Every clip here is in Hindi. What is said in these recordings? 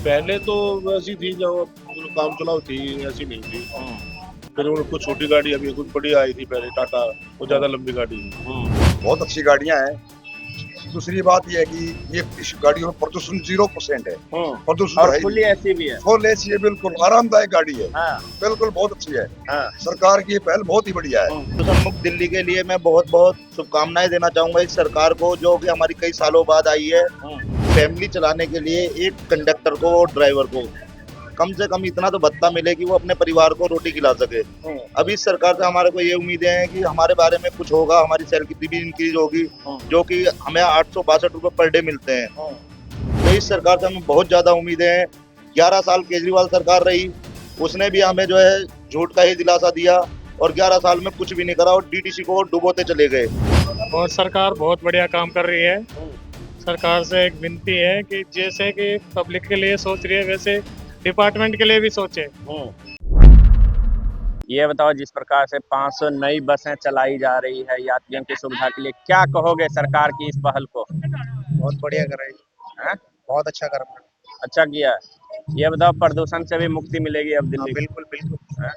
पहले तो वैसी थी जो मतलब काम चलाओ थी, ऐसी नहीं थी। फिर उनको छोटी गाड़ी अभी कुछ बड़ी आई थी पहले टाटा, वो ज्यादा लंबी गाड़ी है। बहुत अच्छी गाड़ियां हैं। दूसरी बात यह है कि ये इस गाड़ियों में प्रदूषण 0% है। प्रदूषण और तो है ही फुल्ली नहीं। ऐसी भी है। फुल एसी है, बिल्कुल आरामदायक गाड़ी है। हाँ बिल्कुल बहुत अच्छी है। हाँ। सरकार की ये पहल बहुत ही बढ़िया है। प्रदूषण मुक्त दिल्ली के लिए मैं बहुत बहुत शुभकामनाएं देना चाहूंगा इस सरकार को, जो कि हमारी कई सालों बाद आई है। फैमिली चलाने के लिए एक कंडक्टर को और ड्राइवर को कम से कम इतना तो भत्ता मिले कि वो अपने परिवार को रोटी खिला सके। अब इस सरकार से हमारे को ये उम्मीदें हैं कि हमारे बारे में कुछ होगा, हमारी सैलरी भी इंक्रीज होगी, जो कि हमें 862 रुपये पर डे मिलते हैं। तो इस सरकार से हमें बहुत ज्यादा उम्मीदें हैं। 11 साल केजरीवाल सरकार रही, उसने भी हमें जो है झूठ का ही दिलासा दिया और 11 साल में कुछ भी नहीं करा और डीटीसी को डुबोते चले गए। और सरकार बहुत बढ़िया काम कर रही है। सरकार से एक विनती है कि जैसे कि पब्लिक के लिए सोच रही है वैसे डिपार्टमेंट के लिए भी सोचे। ये बताओ, जिस प्रकार से 500 नई बसें चलाई जा रही है यात्रियों की सुविधा के लिए, क्या कहोगे सरकार की इस पहल को? बहुत बढ़िया कर रही है। हैं? बहुत अच्छा कर रहा है। अच्छा किया है। ये बताओ, प्रदूषण से भी मुक्ति मिलेगी अब हाँ, दिल्ली को? बिल्कुल बिल्कुल।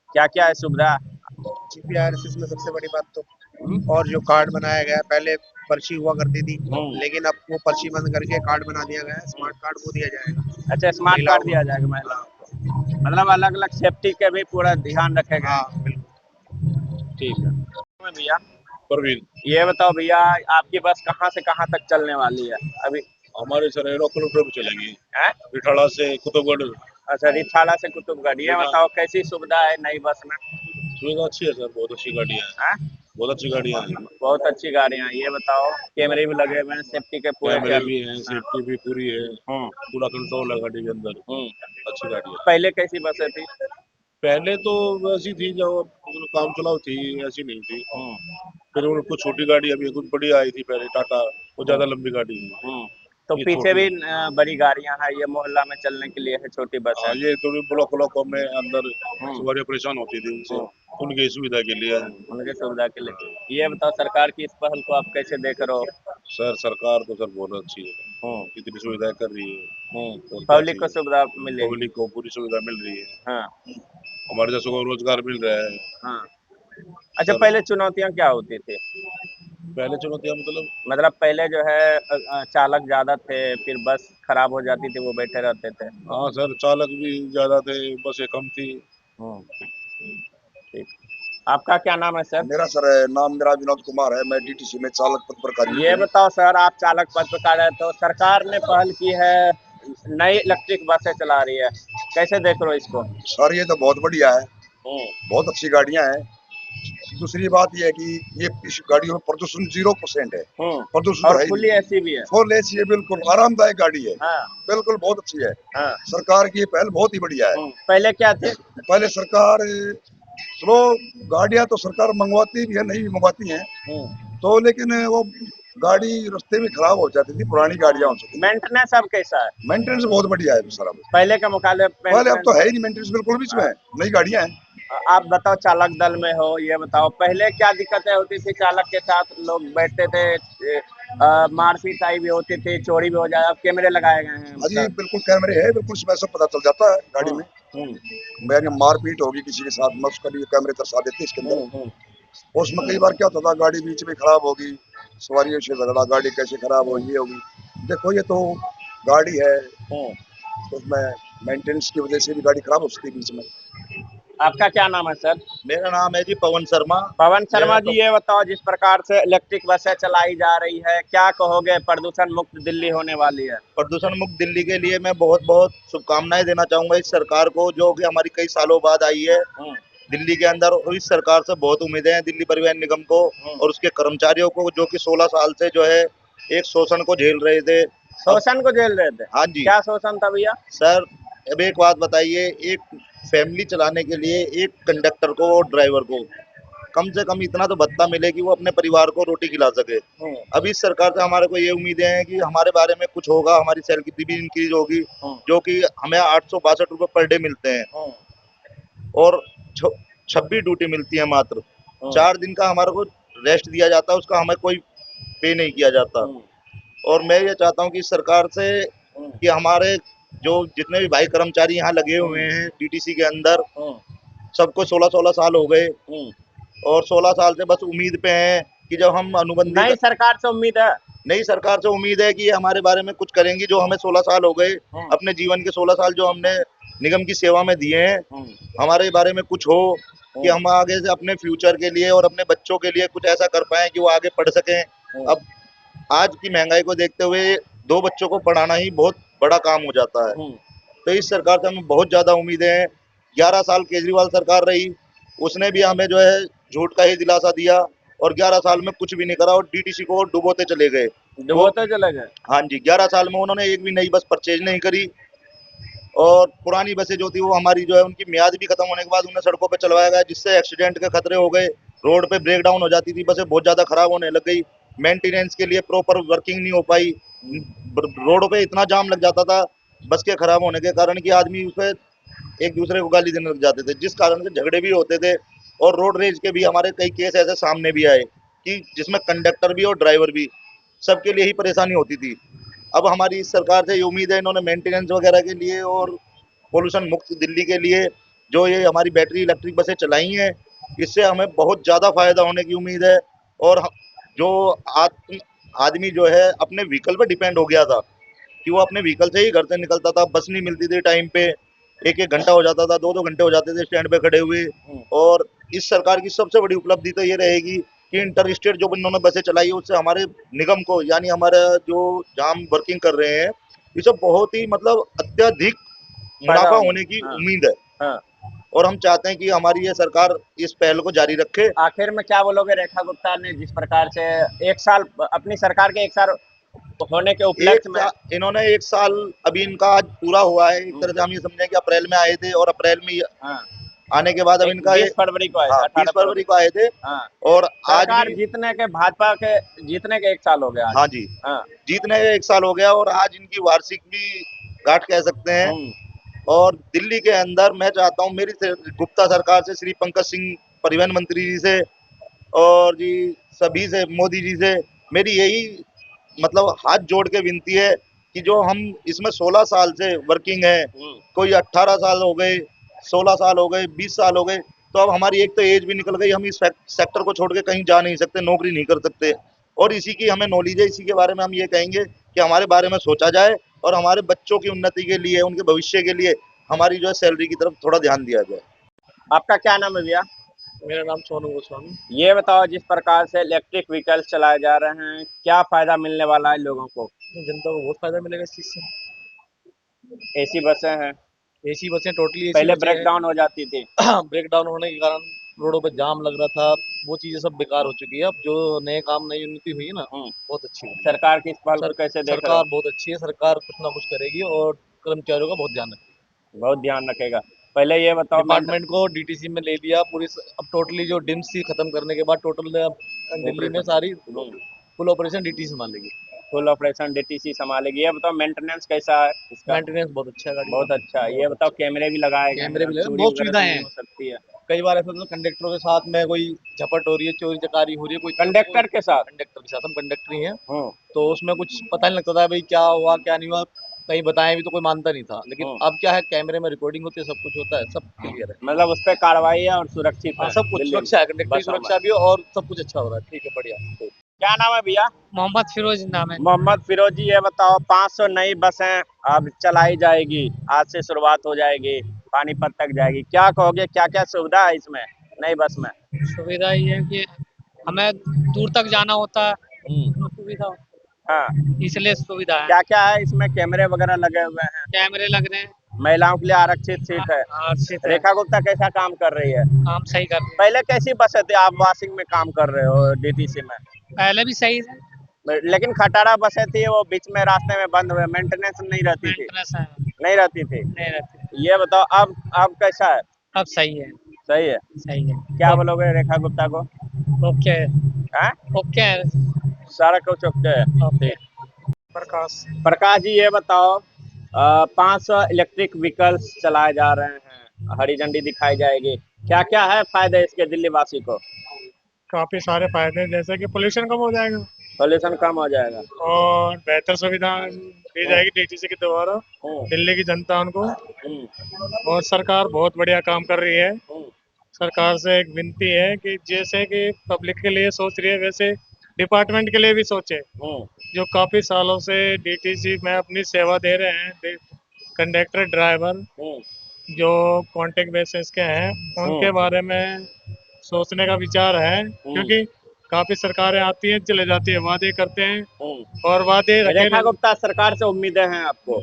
क्या क्या है सुविधा? जीपीआरएस में सबसे बड़ी बात तो, और जो कार्ड बनाया गया है, पहले पर्ची हुआ करती थी, लेकिन अब वो पर्ची बंद करके कार्ड बना दिया गया है। स्मार्ट कार्ड वो दिया जाएगा। अच्छा, स्मार्ट कार्ड दिया जाएगा महिला हाँ, को। मतलब अलग अलग सेफ्टी के भी पूरा ध्यान रखेगा। हाँ बिल्कुल। ठीक है भैया। परवीन, ये बताओ भैया, आपकी बस कहाँ से कहाँ तक चलने वाली है अभी? हमारे सर लोकल ट्रिप चलेगी है? रिठाड़ा से कुतुबगढ़। अच्छा, रिठाला से कुतुबगढ़। ये बताओ, कैसी सुविधा है नई बस में? सुविधा अच्छी है सर, बहुत अच्छी गाड़ियाँ हैं। हैं? बहुत अच्छी गाड़ियाँ हैं। बहुत अच्छी गाड़ियाँ। ये बताओ, कैमरे भी लगे हुए हैं, सेफ्टी के पूरे कैमरे ख्याल। भी हैं, सेफ्टी भी पूरी है, पूरा कंट्रोल है गाड़ी के अंदर। हम्म। अच्छी गाड़ी है। पहले कैसी बसें थी? पहले तो वैसी थी जो मतलब काम चलाओ थी, ऐसी नहीं थी। फिर उनको छोटी गाड़ी अभी कुछ बड़ी आई थी पहले टाटा, वो ज्यादा लंबी गाड़ी है। तो ये पीछे छोटी भी बड़ी गाड़ियां हैं, ये मोहल्ला में चलने के लिए है छोटी बस है। ये थोड़ी ब्लॉकों में अंदर सवारियाँ परेशान होती थी उनसे, उनकी सुविधा के लिए। उनकी सुविधा के लिए। ये बताओ, सरकार की इस पहल को आप कैसे देख रहे हो? सर सरकार तो सर बहुत अच्छी है, इतनी सुविधाएं कर रही है। और क्या पब्लिक को चाहिए? सुविधा मिलेगी। पब्लिक को पूरी सुविधा मिल रही है, हाँ हमारे जैसों को रोजगार मिल रहा है। हाँ। अच्छा, सर पहले चुनौतियां क्या होती थी? पहले चुनौतियां मतलब पहले जो है चालक ज्यादा थे, फिर बस खराब हो जाती थी, वो बैठे रहते थे। हाँ सर, चालक भी ज्यादा थे, बसें कम थी। ठीक। आपका क्या नाम है सर? मेरा सर नाम मेरा विनोद कुमार है। मैं डीटीसी में चालक पद पर कार्यरत ये हूँ। बताओ सर, आप चालक पद पर कार्यरत हो, सरकार ने पहल की है, नई इलेक्ट्रिक बसें चला रही है, कैसे देख रहे हो इसको? सर ये तो बहुत बढ़िया है। बहुत अच्छी गाड़ियां हैं। दूसरी बात यह है कि ये इस गाड़ियों में प्रदूषण 0% है। प्रदूषण तो और है ही फुल्ली नहीं। ऐसी भी है। फुल एसी है, बिल्कुल आरामदायक गाड़ी है। हाँ बिल्कुल बहुत अच्छी है। हाँ। सरकार की ये पहल बहुत ही बढ़िया है। पहले क्या थे? पहले सरकार चलो गाड़ियां तो सरकार मंगवाती भी है, नहीं भी मंगवाती हैं तो, लेकिन वो गाड़ी रास्ते में खराब हो जाती थी, पुरानी गाड़ियां हो चुकी। मेंटेनेंस अब कैसा है? मेंटेनेंस बहुत बढ़िया है सर। अब पहले के मुकाबले पहले अब तो maintenance- है ही नहीं मेंटेनेंस, बिल्कुल भी इसमें नई गाड़ियां हैं। आप बताओ, चालक दल में हो, ये बताओ पहले क्या दिक्कतें होती थी? चालक के साथ लोग बैठते थे, मारपीट भी होती थी, चोरी भी हो जाए। अब कैमरे लगाए गए हैं अजी सर। बिल्कुल कैमरे है, बिल्कुल इसमें सब पता चल जाता है गाड़ी में। मैंने मारपीट होगी किसी के साथ, मैं उसका भी कैमरे दर्शा देते इसके अंदर। उसमें कई बार क्या होता था, गाड़ी बीच में खराब होगी, सवारियों से झगड़ा, गाड़ी कैसे खराब हो, ये होगी। देखो ये तो गाड़ी है, उसमें मेंटेनेंस की वजह से भी गाड़ी खराब हो सकती है बीच में। आपका क्या नाम है सर? मेरा नाम है जी पवन शर्मा। पवन शर्मा जी, ये बताओ, जिस प्रकार से इलेक्ट्रिक बसें चलाई जा रही है, क्या कहोगे? प्रदूषण मुक्त दिल्ली होने वाली है। प्रदूषण मुक्त दिल्ली के लिए मैं बहुत बहुत शुभकामनाएं देना चाहूंगा इस सरकार को, जो कि हमारी कई सालों बाद आई है दिल्ली के अंदर। और इस सरकार से बहुत उम्मीदें हैं दिल्ली परिवहन निगम को और उसके कर्मचारियों को, जो कि 16 साल से जो है एक शोषण को झेल रहे थे। शोषण को झेल रहे थे? हाँ जी क्या शोषण था भैया? सर, अब एक बात बताइए, एक फैमिली चलाने के लिए एक कंडक्टर को और ड्राइवर को कम से कम इतना तो भत्ता मिले कि वो अपने परिवार को रोटी खिला सके। अब इस सरकार से हमारे को ये उम्मीदें हैं कि हमारे बारे में कुछ होगा, हमारी सैलरी भी इंक्रीज होगी, जो कि हमें 862 रुपये पर डे मिलते हैं और 26 ड्यूटी मिलती है मात्र। 4 दिन का हमारे को रेस्ट दिया जाता है, उसका हमें कोई पे नहीं किया जाता। और मैं ये चाहता हूँ कि इस सरकार से कि हमारे जो जितने भी भाई कर्मचारी यहाँ लगे हुए हैं डीटीसी के अंदर, सबको 16-16 साल हो गए और 16 साल से बस उम्मीद पे हैं कि जब हम अनुबंधी नई सरकार से उम्मीद है। नई सरकार से उम्मीद है कि ये हमारे बारे में कुछ करेंगी। जो हमें 16 साल हो गए, अपने जीवन के 16 साल जो हमने निगम की सेवा में दिए हैं, हमारे बारे में कुछ हो कि हम आगे से अपने फ्यूचर के लिए और अपने बच्चों के लिए कुछ ऐसा कर पाएं कि वो आगे पढ़ सकें। अब आज की महंगाई को देखते हुए 2 बच्चों को पढ़ाना ही बहुत बड़ा काम हो जाता है। तो इस सरकार से हमें बहुत ज्यादा उम्मीदें हैं। 11 साल केजरीवाल सरकार रही, उसने भी हमें जो है झूठ का ही दिलासा दिया और 11 साल में कुछ भी नहीं करा और डीटीसी को डुबोते चले गए। डुबोते चले गए। हाँ जी, 11 साल में उन्होंने एक भी नई बस परचेज नहीं करी और पुरानी बसें जो थी वो हमारी जो है उनकी मियाद भी खत्म होने के बाद उन्हें सड़कों पे चलवाया गया, जिससे एक्सीडेंट के खतरे हो गए। रोड पे ब्रेक डाउन हो जाती थी, बसें बहुत ज्यादा खराब होने लग गई। मेंटेनेंस के लिए प्रॉपर वर्किंग नहीं हो पाई, रोडों पे इतना जाम लग जाता था बस के खराब होने के कारण कि आदमी उस पे एक दूसरे को गाली देने लग जाते थे, जिस कारण से झगड़े भी होते थे और रोड रेज के भी हमारे कई केस ऐसे सामने भी आए कि जिसमें कंडक्टर भी और ड्राइवर भी सबके लिए ही परेशानी होती थी। अब हमारी इस सरकार से ये उम्मीद है, इन्होंने मेंटेनेंस वगैरह के लिए और पोल्यूशन मुक्त दिल्ली के लिए जो ये हमारी बैटरी इलेक्ट्रिक बसें चलाई हैं, इससे हमें बहुत ज़्यादा फायदा होने की उम्मीद है। और जो आदमी जो है अपने व्हीकल पर डिपेंड हो गया था कि वो अपने व्हीकल से ही घर से निकलता था, बस नहीं मिलती थी टाइम पे, 1-1 घंटा हो जाता था, 2-2 घंटे हो जाते थे स्टैंड पे खड़े हुए। और इस सरकार की सबसे बड़ी उपलब्धि तो ये रहेगी कि इंटर स्टेट जो इन्होंने बसें चलाई है उससे हमारे निगम को यानी हमारा जो जहाँ हम वर्किंग कर रहे हैं इसे बहुत ही मतलब अत्यधिक मुनाफा होने की उम्मीद है। हाँ। और हम चाहते हैं कि हमारी ये सरकार इस पहल को जारी रखे। आखिर में क्या बोलोगे, रेखा गुप्ता ने जिस प्रकार से 1 साल अपनी सरकार के 1 साल होने के उपलक्ष्य में इन्होंने 1 साल अभी इनका आज पूरा हुआ है। एक तरह से हम ये समझें कि अप्रैल में आए थे और अप्रैल में आने के बाद अब इनका 20 फरवरी को आए थे, 20 फरवरी को आए थे और आज सरकार जीतने के भाजपा के जीतने के 1 साल हो गया। हाँ जी, जीतने के 1 साल हो गया और आज इनकी वार्षिक भी गांठ कह सकते हैं। और दिल्ली के अंदर मैं चाहता हूँ मेरी गुप्ता सरकार से, श्री पंकज सिंह परिवहन मंत्री जी से और जी सभी से, मोदी जी से मेरी यही मतलब हाथ जोड़ के विनती है कि जो हम इसमें 16 साल से वर्किंग है, कोई 18 साल हो गए, 16 साल हो गए, 20 साल हो गए, तो अब हमारी एक तो एज भी निकल गई, हम इस सेक्टर को छोड़ के कहीं जा नहीं सकते, नौकरी नहीं कर सकते। और इसी की हमें नॉलेज है, इसी के बारे में हम ये कहेंगे कि हमारे बारे में सोचा जाए और हमारे बच्चों की उन्नति के लिए, उनके भविष्य के लिए हमारी जो है सैलरी की तरफ थोड़ा ध्यान दिया जाए। आपका क्या नाम है भैया? मेरा नाम सोनू गोस्वामी। ये बताओ, जिस प्रकार से इलेक्ट्रिक व्हीकल्स चलाए जा रहे हैं, क्या फायदा मिलने वाला है लोगों को? जनता को बहुत फायदा मिलेगा इस चीज से। एसी बसें हैं, एसी बसें टोटली पहले ब्रेक डाउन हो जाती थी। ब्रेक डाउन होने के कारण रोडों पे जाम लग रहा था, वो चीजें सब बेकार हो चुकी है। अब जो नए काम, नई उन्नति हुई है ना, बहुत अच्छी है। सरकार की इस पहल को कैसे देख रहे हो? सरकार बहुत अच्छी है, सरकार कुछ ना कुछ करेगी और कर्मचारियों का बहुत ध्यान रखेगी। बहुत ध्यान रखेगा। पहले ये बताओ, डिपार्टमेंट को डीटीसी में ले लिया पूरी, अब टोटली जो डिम्स थी खत्म करने के बाद टोटल दिल्ली में सारी फुल ऑपरेशन डीटीसी संभालेगी। फुल ऑपरेशन डीटीसी संभालेगी। ये बताओ, मेंटेनेंस कैसा है इसका? मेंटेनेंस बहुत अच्छा है, गाड़ी बहुत अच्छा है। ये बताओ, कैमरे भी लगाए गए हैं, कैमरे भी लगे, चोरी बहुत वगैरह सुविधाएं तो नहीं हैं। हो सकती है। कई बार ऐसा होता है कंडक्टरों के साथ में कोई झपट हो रही है, चोरी चकारी हो रही है, कोई कंडक्टर के साथ हम कंडक्टर ही हैं, तो उसमें कुछ पता नहीं लगता था भाई क्या हुआ क्या नहीं हुआ, कहीं बताएं भी तो कोई मानता नहीं था। लेकिन अब क्या है, कैमरे में रिकॉर्डिंग होती है, सब कुछ होता है, सब क्लियर है। मतलब उस पर कार्रवाई है और सुरक्षित है, सब कुछ सुरक्षा है, कंडक्टर की सुरक्षा भी और सब कुछ अच्छा हो रहा है। ठीक है, बढ़िया। क्या नाम है भैया? मोहम्मद फिरोज नाम है। मोहम्मद फिरोज जी, ये बताओ, 500 नई बसें अब चलाई जाएगी, आज से शुरुआत हो जाएगी, पानीपत तक जाएगी। क्या कहोगे, क्या क्या सुविधा है इसमें नई बस में? सुविधा ये है कि हमें दूर तक जाना होता है, सुविधा हाँ, इसलिए सुविधा है। क्या क्या है इसमें? कैमरे वगैरह लगे हुए हैं, कैमरे लग रहे हैं, महिलाओं के लिए आरक्षित सीट है। आरक्षित है। रेखा गुप्ता कैसा काम कर रही है? काम सही कर रहे हैं। पहले कैसी बसें थी, आप वॉशिंग में काम कर रहे हो डीटीसी में? पहले भी सही है, लेकिन खटारा बसें थी, वो बीच में रास्ते में बंद हुए, मेंटेनेंस नहीं रहती थी। मेंटेनेंस है, नहीं रहती थी। नहीं रहती। ये बताओ, अब कैसा है? अब सही है, सही है। सही है। क्या बोलोगे रेखा गुप्ता को? ओके है, हैं? ओके है, सारा कुछ ओके है। ओके। प्रकाश जी, ये बताओ, 500 इलेक्ट्रिक व्हीकल्स चलाए जा रहे हैं, हरी झंडी दिखाई जाएगी, क्या क्या है फायदे इसके दिल्ली वासी को? काफी सारे फायदे हैं, जैसे कि पोल्यूशन कम हो जाएगा, पॉल्यूशन कम हो जाएगा। और बेहतर सुविधा दी जाएगी डीटीसी के द्वारा हम्म, दिल्ली की जनता उनको। हम्म, और सरकार बहुत बढ़िया काम कर रही है। हम्म, सरकार से एक विनती है कि जैसे कि पब्लिक के लिए सोच रही है वैसे डिपार्टमेंट के लिए भी सोचे। हम्म, जो काफी सालों से डीटीसी में अपनी सेवा दे रहे हैं, कंडक्टर ड्राइवर हम्म, जो कॉन्ट्रैक्ट बेसिस के हैं, उनके बारे में सोचने का विचार है। क्योंकि काफी सरकारें आती हैं चले जाती है, वादे करते हैं हम्म। और वादे रखे रेखा गुप्ता, सरकार से उम्मीदें हैं आपको?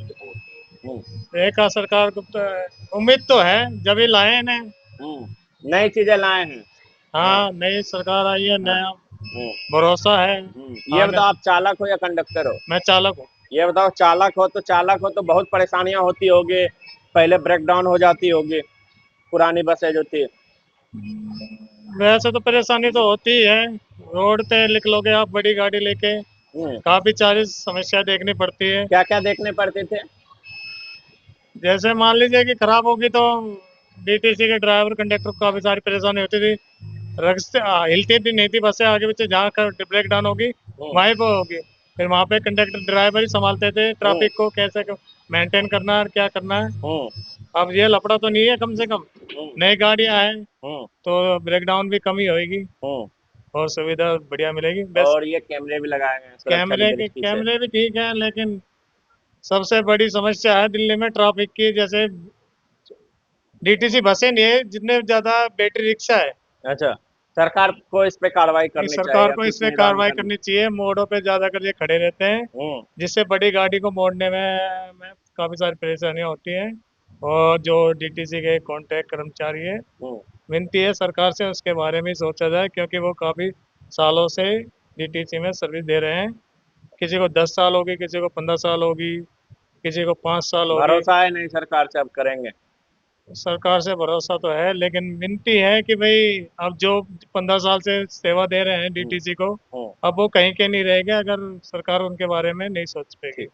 रेखा सरकार को तो उम्मीद तो है, जब ही लाए इन्हें। नई चीजें लाए हैं। हाँ, नई सरकार आई है, नया हम्म, भरोसा है। ये बताओ, आप चालक हो या कंडक्टर हो? मैं चालक हूँ। ये बताओ, चालक हो तो बहुत परेशानियां होती होगी, पहले ब्रेक डाउन हो जाती होगी पुरानी बसें जो थी। वैसे तो परेशानी तो होती ही है, रोड पे निकलोगे आप बड़ी गाड़ी लेके काफी सारी समस्या देखनी पड़ती है। क्या क्या देखने पड़ते थे? जैसे मान लीजिए कि खराब होगी तो डीटीसी के ड्राइवर कंडक्टर को काफी सारी परेशानी होती थी। रस्ते हिलती भी नहीं थी बसें, आगे पीछे जहाँ कर ब्रेक डाउन होगी वहीं पर होगी। फिर वहाँ पे कंडक्टर ड्राइवर ही संभालते थे ट्रैफिक को, कैसे मेंटेन करना है, क्या करना है। अब ये लफड़ा तो नहीं है, कम से कम नई गाड़ियां हैं तो ब्रेक डाउन भी कम ही होगी और सुविधा बढ़िया मिलेगी। बस और ये कैमरे भी लगाए गए हैं सुरक्षा की दृष्टि से। कैमरे भी ठीक है, लेकिन सबसे बड़ी समस्या है दिल्ली में ट्रैफिक की। जैसे डीटीसी बसें नहीं है, जितने ज्यादा बैटरी रिक्शा है। अच्छा, सरकार को इस पे कार्रवाई करनी चाहिए। सरकार को कुछ इसमें निदान कार्रवाई करनी चाहिए। मोड़ों पे ज्यादा कर ये खड़े रहते हैं, जिससे बड़ी गाड़ी को मोड़ने में काफी सारी परेशानियां होती हैं। और जो डीटीसी के कॉन्ट्रैक्ट कर्मचारी है, विनती है सरकार से उसके बारे में सोचा जाए, क्योंकि वो काफी सालों से डीटीसी में सर्विस दे रहे हैं। किसी को 10 साल होगी, किसी को 15 साल होगी, किसी को 5 साल होगी। भरोसा है नहीं सरकार से, अब करेंगे? सरकार से भरोसा तो है, लेकिन विनती है कि भाई अब जो 15 साल से सेवा दे रहे हैं डीटीसी को, अब वो कहीं के नहीं रहेंगे अगर सरकार उनके बारे में नहीं सोच पाएगी।